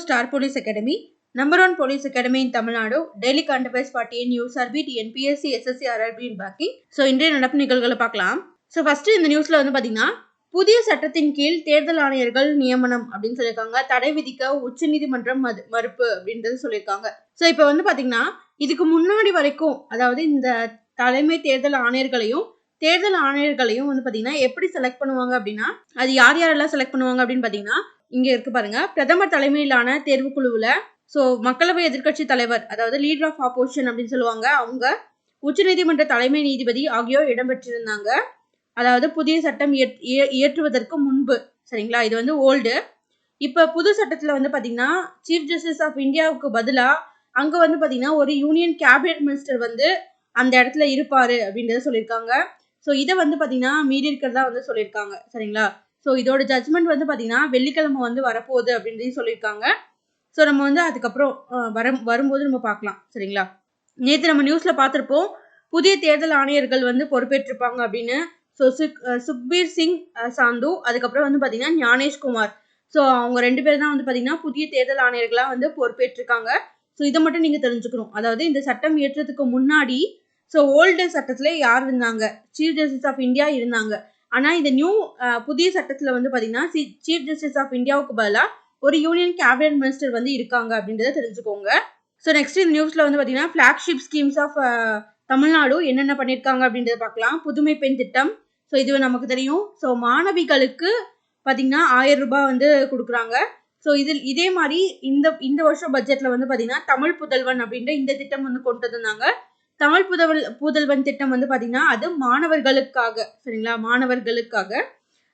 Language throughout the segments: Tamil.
Star Police Academy, number 1 police academy in Tamil Nadu, daily current affairs for TN USRB, TNPSC, SSC, RRB in Baki. So, இன்றைய நடப்பு நிகழ்வுகளை பார்க்கலாம். ஸோ ஃபர்ஸ்ட் இந்த நியூஸ்ல வந்து பாத்தீங்கன்னா புதிய சட்டத்தின் கீழ் தேர்தல் ஆணையர்கள் நியமனம் அப்படின்னு சொல்லியிருக்காங்க. தடை விதிக்க உச்சநீதிமன்றம் மறுப்பு அப்படின்றது சொல்லியிருக்காங்க. ஸோ இப்போ வந்து பாத்தீங்கன்னா இதுக்கு முன்னாடி வரைக்கும் அதாவது இந்த தலைமை தேர்தல் ஆணையர்களையும் வந்து பாத்தீங்கன்னா எப்படி செலக்ட் பண்ணுவாங்க அப்படின்னா அது யாரெல்லாம் செலக்ட் பண்ணுவாங்க அப்படின்னு பாத்தீங்கன்னா இங்க இருக்கு பாருங்க. பிரதமர் தலைமையிலான தேர்வுக்குழுவுல சோ மக்களவை எதிர்க்கட்சி தலைவர் அதாவது லீடர் ஆஃப் ஆப்போசிஷன் அப்படின்னு சொல்லுவாங்க. அவங்க உச்சநீதிமன்ற தலைமை நீதிபதி ஆகியோர் இடம்பெற்றிருந்தாங்க. அதாவது புதிய சட்டம் இயற்றுவதற்கு முன்பு சரிங்களா. இது வந்து ஓல்டு. இப்ப புது சட்டத்துல வந்து பாத்தீங்கன்னா சீஃப் ஜஸ்டிஸ் ஆஃப் இந்தியாவுக்கு பதிலா அங்க வந்து பாத்தீங்கன்னா ஒரு யூனியன் கேபினட் மினிஸ்டர் வந்து அந்த இடத்துல இருப்பாரு அப்படின்றத சொல்லியிருக்காங்க. ஸோ இதை வந்து பாத்தீங்கன்னா மீறி இருக்கிறதா வந்து சொல்லியிருக்காங்க சரிங்களா. ஸோ இதோட ஜட்மெண்ட் வந்து பாத்தீங்கன்னா வெள்ளிக்கிழமை வந்து வரப்போகுது அப்படின்றதையும் சொல்லியிருக்காங்க. ஸோ நம்ம வந்து அதுக்கப்புறம் வரும்போது நம்ம பார்க்கலாம் சரிங்களா. நேற்று நம்ம நியூஸ்ல பார்த்துருப்போம் புதிய தேர்தல் ஆணையர்கள் வந்து பொறுப்பேற்றிருப்பாங்க அப்படின்னு. ஸோ சுக்பீர் சிங் சாந்து அதுக்கப்புறம் வந்து பாத்தீங்கன்னா ஞானேஷ்குமார். ஸோ அவங்க 2 பேர் தான் வந்து பாத்தீங்கன்னா புதிய தேர்தல் ஆணையர்களா வந்து பொறுப்பேற்றிருக்காங்க. ஸோ இதை மட்டும் நீங்க தெரிஞ்சுக்கணும். அதாவது இந்த சட்டம் இயற்றதுக்கு முன்னாடி ஸோ ஓல்டு சட்டத்துல யார் இருந்தாங்க, சீஃப் ஜஸ்டிஸ் ஆஃப் இந்தியா இருந்தாங்க. ஆனா இந்த புதிய சட்டத்துல வந்து பாத்தீங்கன்னா சீஃப் ஜஸ்டிஸ் ஆஃப் இந்தியாவுக்கு பதிலா ஒரு யூனியன் கேபினட் மினிஸ்டர் வந்து இருக்காங்க அப்படின்றத தெரிஞ்சுக்கோங்க. ஸோ நெக்ஸ்ட் இந்த நியூஸ்ல வந்து பாத்தீங்கன்னா பிளாக்ஷிப் ஸ்கீம்ஸ் ஆஃப் தமிழ்நாடு என்னென்ன பண்ணிருக்காங்க அப்படின்றத பார்க்கலாம். புதுமை பெண் திட்டம். ஸோ இது நமக்கு தெரியும். ஸோ மாணவிகளுக்கு பாத்தீங்கன்னா 1000 ரூபாய் வந்து கொடுக்குறாங்க. ஸோ இதே மாதிரி இந்த வருஷம் பட்ஜெட்ல வந்து பாத்தீங்கன்னா தமிழ் புதல்வன் அப்படின்ற இந்த திட்டம் வந்து கொண்டு வந்தாங்க. தமிழ் புதல்வன் திட்டம் வந்து பாத்தீங்கன்னா அது மாணவர்களுக்காக சரிங்களா, மாணவர்களுக்காக.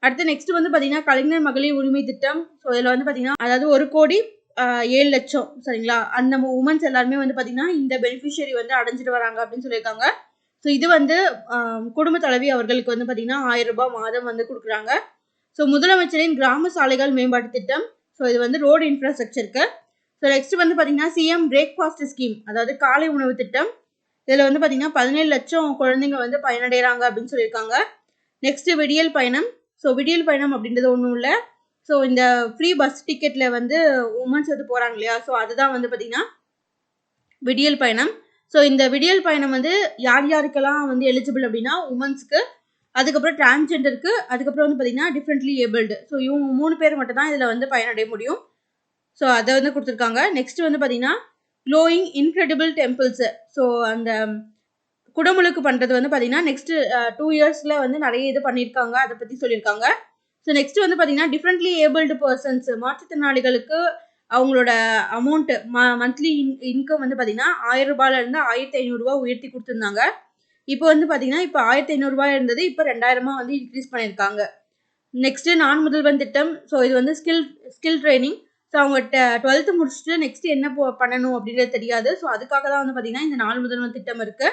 அடுத்து நெக்ஸ்ட் வந்து பாத்தீங்கன்னா கலைஞர் மகளிர் உரிமை திட்டம். ஸோ இதுல வந்து பாத்தீங்கன்னா அதாவது 1,07,00,000 சரிங்களா. அந்த உமன்ஸ் எல்லாருமே வந்து பாத்தீங்கன்னா இந்த பெனிஃபிஷியரி வந்து அடைஞ்சிட்டு வராங்க அப்படின்னு சொல்லியிருக்காங்க. ஸோ இது வந்து குடும்ப தலைவி அவர்களுக்கு வந்து பாத்தீங்கன்னா 1000 ரூபாய் மாதம் வந்து கொடுக்குறாங்க. ஸோ முதலமைச்சரின் கிராம சாலைகள் மேம்பாட்டு திட்டம். ஸோ இது வந்து ரோடு இன்ஃப்ராஸ்ட்ரக்சருக்கு. ஸோ நெக்ஸ்ட் வந்து பாத்தீங்கன்னா சிஎம் பிரேக்ஃபாஸ்ட் ஸ்கீம் அதாவது காலை உணவு திட்டம். இதுல வந்து பாத்தீங்கன்னா 17 லட்சம் குழந்தைங்க வந்து பயனடைறாங்க அப்படின்னு சொல்லியிருக்காங்க. நெக்ஸ்ட் விடியல் பயணம். ஸோ விடியல் பயணம் அப்படின்றது ஒன்றும் இல்லை. ஸோ இந்த ஃப்ரீ பஸ் டிக்கெட்ல வந்து உமன்ஸ் வந்து போறாங்க இல்லையா. ஸோ அதுதான் வந்து பாத்தீங்கன்னா விடியல் பயணம். ஸோ இந்த விடியல் பயணம் வந்து யாருக்கெல்லாம் வந்து எலிஜிபிள் அப்படின்னா உமன்ஸ்க்கு, அதுக்கப்புறம் டிரான்ஸ்ஜெண்டருக்கு, அதுக்கப்புறம் வந்து பாத்தீங்கன்னா டிஃப்ரெண்ட்லி ஏபிள்டு. ஸோ இவங்க 3 பேர் மட்டும் தான் இதுல வந்து பயனடைய முடியும். ஸோ அதை வந்து கொடுத்துருக்காங்க. நெக்ஸ்ட் வந்து பாத்தீங்கன்னா க்ளோயிங் இன்க்ரெடிபிள் டெம்பிள்ஸ். ஸோ அந்த குடமுழுக்கு பண்றது வந்து பாத்தீங்கன்னா நெக்ஸ்ட் 2 இயர்ஸ்ல வந்து நிறைய இது பண்ணியிருக்காங்க. அதை பத்தி சொல்லியிருக்காங்க. ஸோ நெக்ஸ்ட் வந்து பாத்தீங்கன்னா டிஃப்ரெண்ட்லி ஏபிள்டு பர்சன்ஸ் மாற்றுத்திறனாளிகளுக்கு அவங்களோட அமௌண்ட் மந்த்லி இன்கம் வந்து பாத்தீங்கன்னா 1000 ரூபாயில இருந்து 1500 ரூபாய் உயர்த்தி கொடுத்துருந்தாங்க. இப்போ வந்து பாத்தீங்கன்னா இப்போ 1500 ரூபாய் இருந்தது, இப்போ 2000 வந்து இன்க்ரீஸ் பண்ணியிருக்காங்க. நெக்ஸ்ட் நான் முதல்வன் திட்டம். ஸோ இது வந்து ஸ்கில் ட்ரைனிங். ஸோ அவங்க 12th முடிச்சுட்டு நெக்ஸ்ட் என்ன பண்ணணும் அப்படின்றது தெரியாது. ஸோ அதுக்காக தான் வந்து பாத்தீங்கன்னா இந்த நாள் முதல்வன் திட்டம் இருக்கு.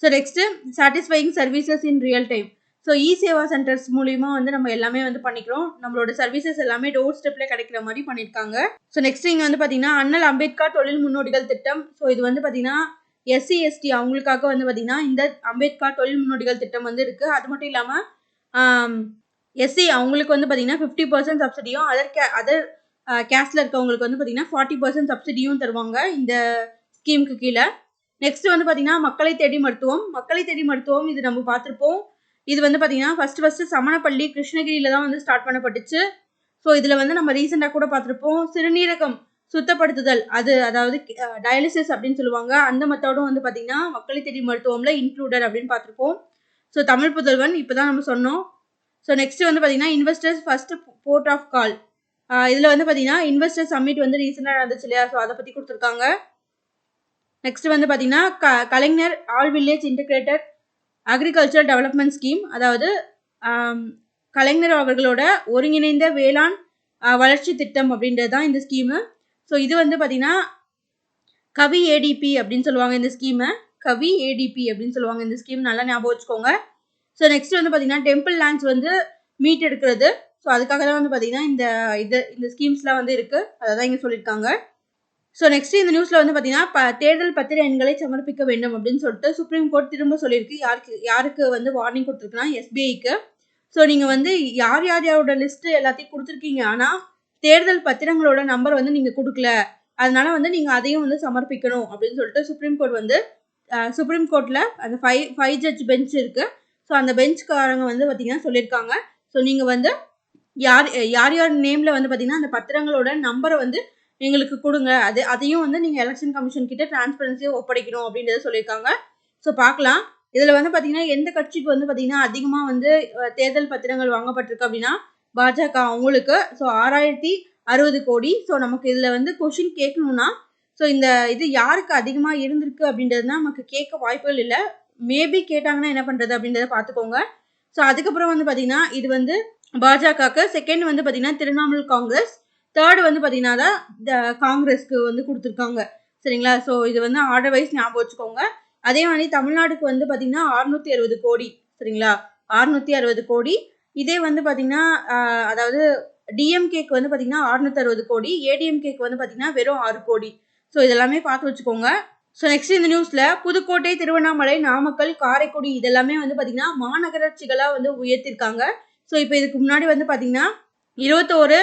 ஸோ நெக்ஸ்ட் சாட்டிஸ்ஃபைங் சர்வீசஸ் இன் ரியல் டைம். ஸோ இ சேவா சென்டர்ஸ் மூலியமா வந்து நம்ம எல்லாமே வந்து பண்ணிக்கிறோம். நம்மளோட சர்வீசஸ் எல்லாமே டோர் ஸ்டெப்ல கிடைக்கிற மாதிரி பண்ணியிருக்காங்க. ஸோ நெக்ஸ்ட் இங்க வந்து பாத்தீங்கன்னா அண்ணல் அம்பேத்கர் தொழில் முன்னோடிகள் திட்டம். ஸோ இது வந்து பாத்தீங்கன்னா SC ST அவங்களுக்காக வந்து பாத்தீங்கன்னா இந்த அம்பேத்கர் தொழில் முன்னோடிகள் திட்டம் வந்து இருக்கு. அது மட்டும் இல்லாம SC அவங்களுக்கு வந்து பாத்தீங்கன்னா 50% சப்சிடியும், அதர் கேஸ்ட்ல இருக்கவங்களுக்கு வந்து பாத்தீங்கன்னா 40% சப்சிடியும் தருவாங்க இந்த ஸ்கீமுக்கு கீழே. நெக்ஸ்ட் வந்து பாத்தீங்கன்னா மக்களை தேடி மருத்துவம். இது நம்ம பார்த்திருப்போம். இது வந்து பாத்தீங்கன்னா ஃபர்ஸ்ட் சமணப்பள்ளி கிருஷ்ணகிரியில தான் வந்து ஸ்டார்ட் பண்ணப்பட்டுச்சு. ஸோ இதுல வந்து நம்ம ரீசெண்டா கூட பார்த்திருப்போம் சிறுநீரகம் சுத்தப்படுத்துதல், அதாவது டயாலிசிஸ் அப்படின்னு சொல்லுவாங்க. அந்த மெத்தடும் வந்து பாத்தீங்கன்னா மக்களை தேடி மருத்துவம்ல இன்க்ளூடட் அப்படின்னு பார்த்திருப்போம். ஸோ தமிழ் புதல்வன் இப்பதான் நம்ம சொன்னோம். ஸோ நெக்ஸ்ட் வந்து பாத்தீங்கன்னா இன்வெஸ்டர்ஸ் ஃபர்ஸ்ட் போர்ட் ஆஃப் கால். இதுல வந்து பாத்தீங்கன்னா இன்வெஸ்டர் சம்மிட் வந்து ரீசெண்டா நடந்துச்சு இல்லையா. ஸோ அதை பத்தி கொடுத்துருக்காங்க. நெக்ஸ்ட் வந்து பாத்தீங்கன்னா Kalaignar all village integrated agriculture development scheme. அதாவது கலைஞர் அவர்களோட ஒருங்கிணைந்த வேளாண் வளர்ச்சி திட்டம் அப்படின்றது தான் இந்த ஸ்கீமு. ஸோ இது வந்து பாத்தீங்கன்னா கவி ADP அப்படின்னு சொல்லுவாங்க இந்த ஸ்கீமை. கவி ADP அப்படின்னு சொல்லுவாங்க இந்த ஸ்கீம். நல்லா ஞாபகம் வச்சுக்கோங்க. ஸோ நெக்ஸ்ட் வந்து பாத்தீங்கன்னா டெம்பிள் லேண்ட்ஸ் வந்து மீட் எடுக்கிறது. ஸோ அதுக்காக தான் வந்து பாத்தீங்கன்னா இந்த ஸ்கீம்ஸ்லாம் வந்து இருக்கு. அதான் இங்க சொல்லியிருக்காங்க. ஸோ நெக்ஸ்ட் இந்த நியூஸ்ல வந்து பாத்தீங்கன்னா தேர்தல் பத்திர எண்களை சமர்ப்பிக்க வேண்டும் அப்படின்னு சொல்லிட்டு சுப்ரீம் கோர்ட் திரும்ப சொல்லியிருக்கு. யாருக்கு வந்து வார்னிங் கொடுத்துருக்குன்னா SBIக்கு. ஸோ நீங்க வந்து யாரோட லிஸ்ட் எல்லாத்தையும் கொடுத்துருக்கீங்க. ஆனா தேர்தல் பத்திரங்களோட நம்பர் வந்து நீங்க கொடுக்கல, அதனால வந்து நீங்க அதையும் வந்து சமர்ப்பிக்கணும் அப்படின்னு சொல்லிட்டு சுப்ரீம் கோர்ட் வந்து சுப்ரீம் கோர்ட்ல அந்த 5 ஜட்ஜ் பெஞ்ச் இருக்கு. ஸோ அந்த பெஞ்ச்காரங்க வந்து பார்த்தீங்கன்னா சொல்லியிருக்காங்க. ஸோ நீங்க வந்து யார் யார் நேம்ல வந்து பார்த்தீங்கன்னா அந்த பத்திரங்களோட நம்பரை வந்து எங்களுக்கு கொடுங்க, அதையும் வந்து நீங்க எலெக்ஷன் கமிஷன் கிட்ட டிரான்ஸ்பரன்சியை ஒப்படைக்கணும் அப்படின்றத சொல்லியிருக்காங்க. ஸோ பார்க்கலாம். இதுல வந்து பாத்தீங்கன்னா எந்த கட்சிக்கு வந்து பாத்தீங்கன்னா அதிகமா வந்து தேர்தல் பத்திரங்கள் வாங்கப்பட்டிருக்கு அப்படின்னா பாஜக அவங்களுக்கு. ஸோ 6060 கோடி. ஸோ நமக்கு இதுல வந்து கொஸ்டின் கேட்கணும்னா ஸோ இந்த இது யாருக்கு அதிகமா இருந்திருக்கு அப்படின்றது நமக்கு கேட்க வாய்ப்புகள் இல்லை. மேபி கேட்டாங்கன்னா என்ன பண்றது அப்படின்றத பாத்துக்கோங்க. ஸோ அதுக்கப்புறம் வந்து பாத்தீங்கன்னா இது வந்து பாஜகவுக்கு, செகண்ட் வந்து பாத்தீங்கன்னா திரிணாமுல் காங்கிரஸ், தேர்ட் வந்து பாத்தீங்கன்னா தான் காங்கிரஸ்க்கு வந்து கொடுத்துருக்காங்க. சரிங்களா? ஸோ இது வந்து ஆர்டர் வைஸ் ஞாபகம் வச்சுக்கோங்க. அதே மாதிரி தமிழ்நாடுக்கு வந்து பாத்தீங்கன்னா 660 கோடி. சரிங்களா? 660 கோடி. இதே வந்து பாத்தீங்கன்னா அதாவது டிஎம்கேக்கு வந்து பாத்தீங்கன்னா 660 கோடி, ஏடிஎம்கேக்கு வந்து பாத்தீங்கன்னா வெறும் 6 கோடி. ஸோ இதெல்லாமே பார்த்து வச்சுக்கோங்க. ஸோ நெக்ஸ்ட் இந்த நியூஸ்ல புதுக்கோட்டை, திருவண்ணாமலை, நாமக்கல், காரைக்குடி இதெல்லாமே வந்து பாத்தீங்கன்னா மாநகராட்சிகளா வந்து உயர்த்திருக்காங்க. ஸோ இப்போ இதுக்கு முன்னாடி வந்து பாத்தீங்கன்னா 21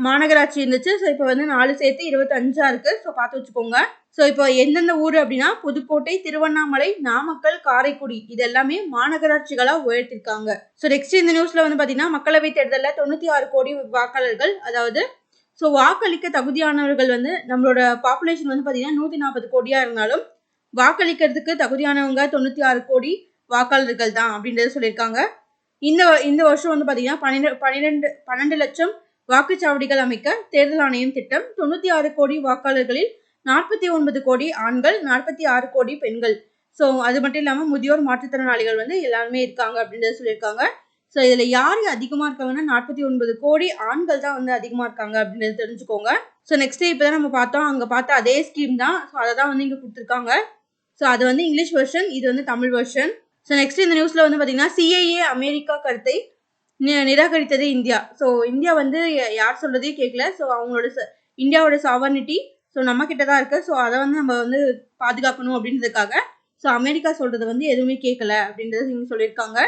மாநகராட்சி இருந்துச்சு. ஸோ இப்போ வந்து 4 சேர்த்து 25 இருக்கு. ஸோ பார்த்து வச்சுக்கோங்க. ஸோ இப்போ எந்தெந்த ஊர் அப்படின்னா புதுக்கோட்டை, திருவண்ணாமலை, நாமக்கல், காரைக்குடி இது எல்லாமே மாநகராட்சிகளா உயர்த்திருக்காங்க. ஸோ நெக்ஸ்ட் இந்த நியூஸ்ல வந்து பாத்தீங்கன்னா மக்களவை தேர்தலில் 96 கோடி வாக்காளர்கள், அதாவது ஸோ வாக்களிக்க தகுதியானவர்கள் வந்து நம்மளோட பாப்புலேஷன் வந்து பாத்தீங்கன்னா 140 கோடியா இருந்தாலும் வாக்களிக்கிறதுக்கு தகுதியானவங்க 96 கோடி வாக்காளர்கள் தான் அப்படின்றத சொல்லியிருக்காங்க. இந்த வருஷம் வந்து பாத்தீங்கன்னா 12 லட்சம் வாக்குச்சாவடிகள் அமைக்க தேர்தல் ஆணையம் திட்டம். 96 கோடி வாக்காளர்களில் 49 கோடி ஆண்கள், 46 கோடி பெண்கள். ஸோ அது மட்டும் இல்லாமல் முதியோர், மாற்றுத்திறனாளிகள் வந்து எல்லாருமே இருக்காங்க அப்படின்றத சொல்லியிருக்காங்க. ஸோ இதுல யாரு அதிகமா இருக்காங்கன்னா 49 கோடி ஆண்கள் தான் வந்து அதிகமா இருக்காங்க அப்படின்றத தெரிஞ்சுக்கோங்க. ஸோ நெக்ஸ்ட் இப்பதான் நம்ம பார்த்தோம், அங்க பார்த்த அதே ஸ்கீம் தான். ஸோ அதை தான் வந்து இங்க கொடுத்துருக்காங்க. ஸோ அது வந்து இங்கிலீஷ் வெர்ஷன், இது வந்து தமிழ் வெர்ஷன். ஸோ நெக்ஸ்ட் இந்த நியூஸ்ல வந்து பாத்தீங்கன்னா சிஏஏ அமெரிக்கா கருத்தை நிராகரித்தது இந்தியா. ஸோ இந்தியா வந்து யார் சொல்றதையும் கேட்கல. ஸோ அவங்களோட இந்தியாவோட சாவர்னிட்டி ஸோ நம்ம கிட்ட தான் இருக்கு. ஸோ அதை வந்து நம்ம வந்து பாதுகாக்கணும் அப்படின்றதுக்காக ஸோ அமெரிக்கா சொல்றது வந்து எதுவுமே கேட்கல அப்படின்றத இங்க சொல்லியிருக்காங்க.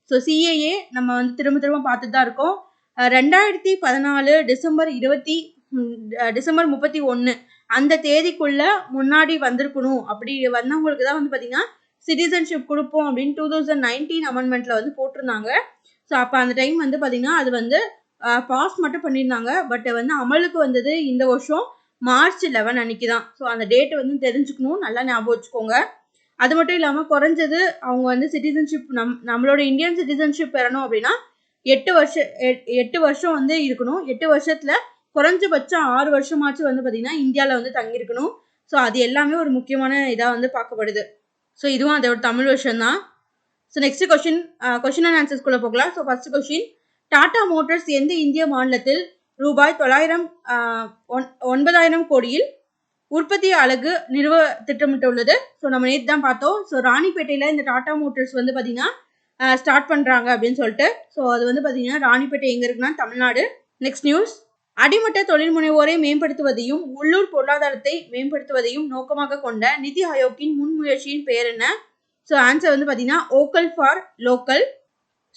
ஸோ சிஏஏ நம்ம வந்து திரும்ப பார்த்துட்டு தான் இருக்கோம். 2014 டிசம்பர் 31 அந்த தேதிக்குள்ள முன்னாடி வந்திருக்கணும். அப்படி வந்தவங்களுக்கு தான் வந்து பாத்தீங்கன்னா சிட்டிசன்ஷிப் கொடுப்போம் அப்படின்னு 2019 அமெண்ட்மெண்ட்ல வந்து போட்டிருந்தாங்க. ஸோ அப்போ அந்த டைம் வந்து பாத்தீங்கன்னா அது வந்து பாஸ் மட்டும் பண்ணியிருந்தாங்க. பட் வந்து அமலுக்கு வந்தது இந்த வருஷம் March 11 அன்னைக்கு தான். ஸோ அந்த டேட் வந்து தெரிஞ்சுக்கணும், நல்லா ஞாபகம் வச்சுக்கோங்க. அது மட்டும் இல்லாமல் குறைஞ்சது அவங்க வந்து சிட்டிசன்ஷிப் நம்மளோட இந்தியன் சிட்டிசன்ஷிப் பெறணும் அப்படின்னா 8 வருஷம் வந்து இருக்கணும். 8 வருஷத்துல குறைஞ்சபட்சம் 6 வருஷமாச்சும் வந்து பாத்தீங்கன்னா இந்தியாவில் வந்து தங்கியிருக்கணும். ஸோ அது எல்லாமே ஒரு முக்கியமான இதாக வந்து பார்க்கப்படுது. ஸோ இதுவும் அதோட தமிழ் வருஷம் தான். ஸோ நெக்ஸ்ட் கொஸ்டின் அண்ட் ஆன்சர்ஸ்குள்ள போகலாம். So first question, Tata Motors எந்த இந்திய மாநிலத்தில் ரூபாய் 9,000 கோடியில் உற்பத்தி அலகு நிறுவ திட்டமிட்டுள்ளது? ஸோ நம்ம நேற்று தான் பார்த்தோம். ஸோ ராணிப்பேட்டையில் இந்த டாடா மோட்டார்ஸ் வந்து பார்த்தீங்கன்னா ஸ்டார்ட் பண்ணுறாங்க அப்படின்னு சொல்லிட்டு. ஸோ அது வந்து பார்த்தீங்கன்னா ராணிப்பேட்டை எங்கே இருக்குன்னா தமிழ்நாடு. நெக்ஸ்ட் நியூஸ், அடிமட்ட தொழில் முனைவோரை மேம்படுத்துவதையும் உள்ளூர் பொருளாதாரத்தை மேம்படுத்துவதையும் நோக்கமாக கொண்ட நிதி ஆயோக்கின் முன்முயற்சியின் பெயர் என்ன? ஸோ ஆன்சர் வந்து பார்த்தீங்கன்னா ஓக்கல் ஃபார் லோக்கல்.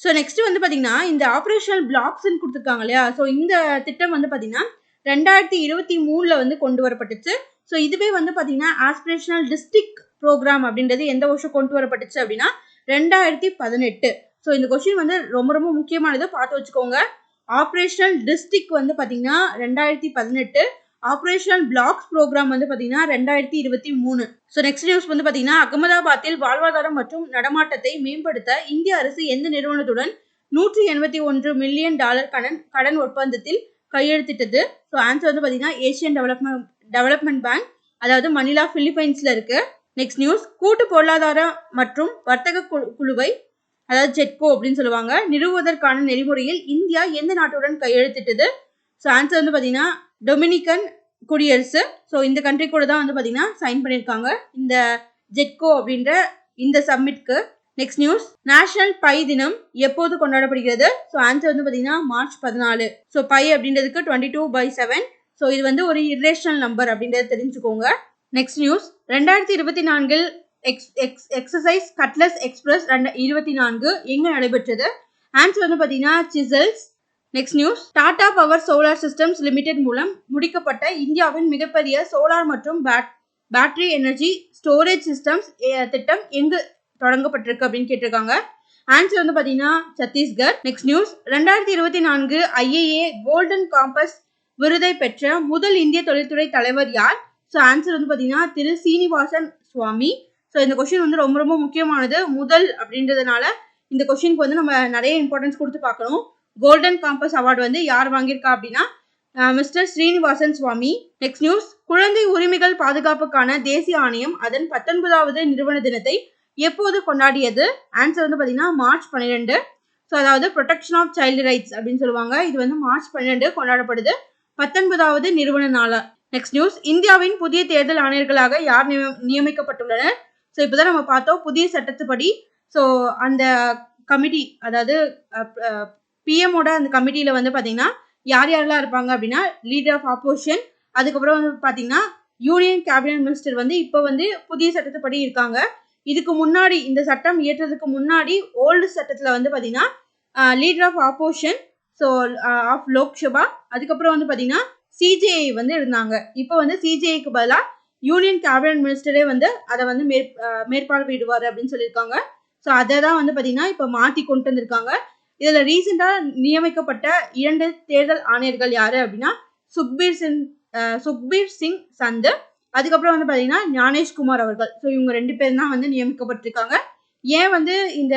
ஸோ நெக்ஸ்ட் வந்து பார்த்தீங்கன்னா இந்த ஆப்ரேஷனல் பிளாக்ஸ்ன்னு கொடுத்துருக்காங்க இல்லையா? ஸோ இந்த திட்டம் வந்து பார்த்தீங்கன்னா 2023 வந்து கொண்டு வரப்பட்டுச்சு. ஸோ இதுவே வந்து பார்த்தீங்கன்னா ஆஸ்பிரேஷனல் டிஸ்ட்ரிக்ட் ப்ரோக்ராம் அப்படின்றது எந்த வருஷம் கொண்டு வரப்பட்டுச்சு அப்படின்னா 2018. ஸோ இந்த கொஸ்டின் வந்து ரொம்ப முக்கியமானது, பார்த்து வச்சுக்கோங்க. ஆப்ரேஷனல் டிஸ்ட்ரிக்ட் வந்து பார்த்தீங்கன்னா 2018, ஆப்ரேஷனல் பிளாக்ஸ் ப்ரோக்ராம் வந்து பார்த்தீங்கன்னா 2023. ஸோ நெக்ஸ்ட் நியூஸ் வந்து பார்த்தீங்கன்னா அகமதாபாத்தில் வாழ்வாதாரம் மற்றும் நடமாட்டத்தை மேம்படுத்த இந்திய அரசு எந்த நிறுவனத்துடன் $181 மில்லியன் கடன் ஒப்பந்தத்தில் கையெழுத்திட்டது? ஸோ ஆன்சர் வந்து பார்த்தீங்கன்னா ஏசியன் டெவலப்மெண்ட் பேங்க், அதாவது மணிலா பிலிப்பைன்ஸ்ல இருக்கு. நெக்ஸ்ட் நியூஸ், கூட்டு பொருளாதார மற்றும் வர்த்தக குழுவை, அதாவது ஜெட்கோ அப்படின்னு சொல்லுவாங்க, நிறுவுவதற்கான நெறிமுறையில் இந்தியா எந்த நாட்டுடன் கையெழுத்திட்டது? ஸோ ஆன்சர் வந்து பார்த்தீங்கன்னா டொமினிக்கன் குடியரசு. ஸோ இந்த கண்ட்ரி கூட தான் வந்து பார்த்தீங்கன்னா சைன் பண்ணியிருக்காங்க இந்த ஜெட்கோ அப்படின்ற இந்த சம்மிட்க்கு. நெக்ஸ்ட் நியூஸ், நேஷனல் பை தினம் எப்போது கொண்டாடப்படுகிறது? ஸோ ஆன்சர் வந்து பார்த்தீங்கன்னா March 14. ஸோ பை அப்படின்றதுக்கு 22/7. ஸோ இது வந்து ஒரு இரேஷனல் நம்பர் அப்படின்றத தெரிஞ்சுக்கோங்க. நெக்ஸ்ட் நியூஸ், 2024 எக்ஸசைஸ் கட்லஸ் எக்ஸ்பிரஸ் 24 எங்க நடைபெற்றது? ஆன்சர் வந்து பார்த்தீங்கன்னா chisels next news, Tata power solar systems limited மூலம் முடிக்கப்பட்ட இந்தியாவின் மிகப்பெரிய சோலார் மற்றும் பேட்டரி எனர்ஜி ஸ்டோரேஜ் சிஸ்டம்ஸ் திட்டம் எங்கு தொடங்கப்பட்டிருக்கு அப்படின்னு கேட்டிருக்காங்க. ஆன்சர் வந்து பாத்தீங்கன்னா Chhattisgarh. Next news, 2024 IAA golden compass விருதை பெற்ற முதல் இந்திய தொழில்துறை தலைவர் யார்? ஸோ ஆன்சர் வந்து பாத்தீங்கன்னா திரு சீனிவாசன் சுவாமி. ஸோ இந்த கொஸ்டின் வந்து ரொம்ப ரொம்ப முக்கியமானது. முதல் அப்படின்றதுனால இந்த கொஸ்டினுக்கு வந்து நம்ம நிறைய இம்பார்ட்டன்ஸ் கொடுத்து பார்க்கணும். கோல்டன் காம்பஸ் அவார்டு வந்து யார் வாங்கியிருக்கா அப்படின்னா மிஸ்டர் ஸ்ரீனிவாசன் சுவாமி. நெக்ஸ்ட் நியூஸ், குழந்தை உரிமைகள் பாதுகாப்புக்கான தேசிய ஆணையம் அதன் 19வது நிறுவன தினத்தை எப்போது கொண்டாடியது? ஆன்சர் வந்து பாத்தீங்கன்னா மார்ச் 12. ஸோ அதாவது ப்ரொடெக்ஷன் ஆஃப் சைல்டு ரைட்ஸ் அப்படின்னு சொல்லுவாங்க. இது வந்து மார்ச் 12 கொண்டாடப்படுது, 19வது நிறுவன நாளா. நெக்ஸ்ட் நியூஸ், இந்தியாவின் புதிய தேர்தல் ஆணையர்களாக யார் நியமிக்கப்பட்டுள்ளனர்? ஸோ இப்போதான் நம்ம பார்த்தோம் புதிய சட்டத்துப்படி. ஸோ அந்த கமிட்டி, அதாவது பிஎம்மோட அந்த கமிட்டியில வந்து பாத்தீங்கன்னா யார் யாரெல்லாம் இருப்பாங்க அப்படின்னா லீடர் ஆஃப் ஆப்போசிஷன், அதுக்கப்புறம் வந்து பாத்தீங்கன்னா யூனியன் கேபினட் மினிஸ்டர் வந்து இப்போ வந்து புதிய சட்டத்துப்படி இருக்காங்க. இதுக்கு முன்னாடி இந்த சட்டம் இயற்றதுக்கு முன்னாடி ஓல்டு சட்டத்துல வந்து பாத்தீங்கன்னா leader of opposition, so of Lok Sabha, அதுக்கப்புறம் வந்து பாத்தீங்கன்னா சிஜேஐ வந்து இருந்தாங்க. இப்போ வந்து சிஜேஐக்கு பதிலாக யூனியன் கேபினட் மினிஸ்டரே வந்து அதை வந்து மேற்பார்வையிடுவார் அப்படின்னு சொல்லியிருக்காங்க. ஸோ அதை தான் வந்து பாத்தீங்கன்னா இப்போ மாற்றி கொண்டு வந்திருக்காங்க. இதுல ரீசெண்டா நியமிக்கப்பட்ட 2 தேர்தல் ஆணையர்கள் யாரு அப்படின்னா சுக்பீர் சிங் சந்து, அதுக்கப்புறம் வந்து பாத்தீங்கன்னா ஞானேஷ்குமார் அவர்கள். ஸோ இவங்க 2 பேர் தான் வந்து நியமிக்கப்பட்டிருக்காங்க. ஏன் வந்து இந்த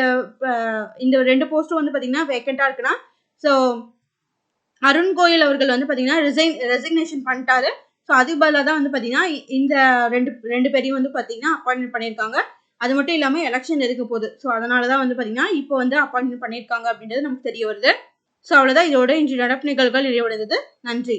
2 போஸ்ட்டும் வந்து பாத்தீங்கன்னா வேக்கண்டா இருக்குன்னா, ஸோ அருண் கோயல் அவர்கள் வந்து பாத்தீங்கன்னா ரெசிக்னேஷன் பண்ணிட்டாரு. ஸோ அதுக்கு பதிலாக தான் வந்து பாத்தீங்கன்னா இந்த ரெண்டு பேரையும் வந்து பாத்தீங்கன்னா அப்பாயின்மெண்ட் பண்ணியிருக்காங்க. அது மட்டும் இல்லாமல் எலெக்ஷன் இருக்க போகுது. ஸோ அதனால தான் வந்து பாத்தீங்கன்னா இப்போ வந்து அப்பாயின்மெண்ட் பண்ணியிருக்காங்க அப்படின்றது நமக்கு தெரிய வருது. ஸோ அவ்வளோதான், இதோட இன்று நடப்பு நிகழ்வுகள் நிறைவடைந்தது. நன்றி.